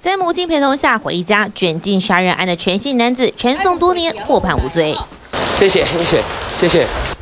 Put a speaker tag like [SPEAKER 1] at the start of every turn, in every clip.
[SPEAKER 1] 在母亲陪同下回家，卷进杀人案的陈姓男子陈送多年，获判无罪。
[SPEAKER 2] 谢谢。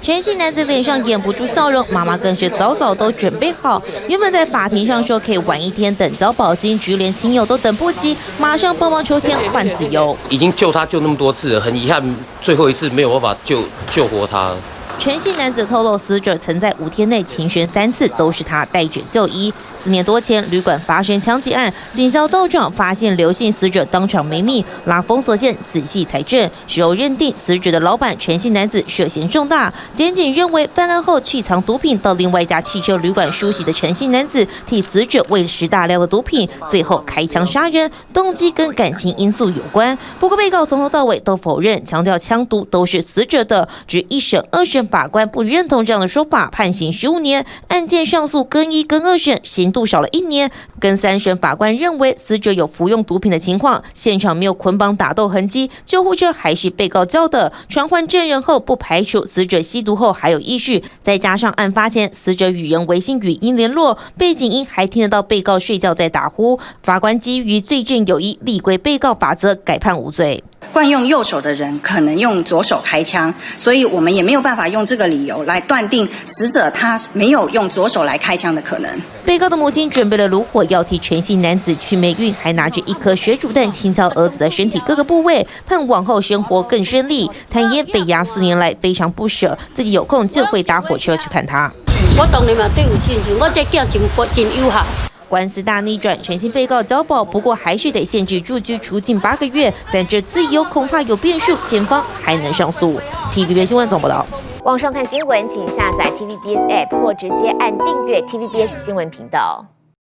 [SPEAKER 1] 陈姓男子脸上掩不住笑容，妈妈更是早早都准备好。原本在法庭上说可以晚一天等交保金，直连亲友都等不及，马上帮忙筹钱换自由。
[SPEAKER 2] 已经救他救那么多次了，很遗憾最后一次没有办法救活他。
[SPEAKER 1] 陈姓男子透露，死者曾在5天内情旋3次，都是他带着就医。4年多前，旅馆发生枪击案，警消到场发现刘姓死者当场没命，拉封锁线仔细采证，事后认定死者的老板陈姓男子涉嫌重大。检警认为，犯案后去藏毒品到另外一家汽车旅馆梳洗的陈姓男子，替死者喂食大量的毒品，最后开枪杀人，动机跟感情因素有关。不过，被告从头到尾都否认，强调枪毒都是死者的，只1审、2审法官不认同这样的说法，判刑15年。案件上诉更1、更2审，刑度少了1年。更3审法官认为死者有服用毒品的情况，现场没有捆绑打斗痕迹，救护车还是被告叫的。传唤证人后，不排除死者吸毒后还有意识，再加上案发前死者与人微信语音联络，背景音还听得到被告睡觉在打呼。法官基于罪证有异，立规被告法则，改判无罪。
[SPEAKER 3] 惯用右手的人可能用左手开枪，所以我们也没有办法用这个理由来断定死者他没有用左手来开枪的可能。
[SPEAKER 1] 被告的母亲准备了炉火，要替陈姓男子去霉运，还拿着1颗水煮蛋清敲儿子的身体各个部位，盼往后生活更顺利。坦言被押4年来非常不舍，自己有空就会搭火车去看他。
[SPEAKER 4] 我当然嘛对有信心，我这囝真友好。
[SPEAKER 1] 官司大逆转，陈姓被告交保，不过还是得限制住居处禁8个月。但这自由恐怕有变数，检方还能上诉。TVBS 新闻总报道。
[SPEAKER 5] 网上看新闻，请下载 TVBS App 或直接按订阅 TVBS 新闻频道。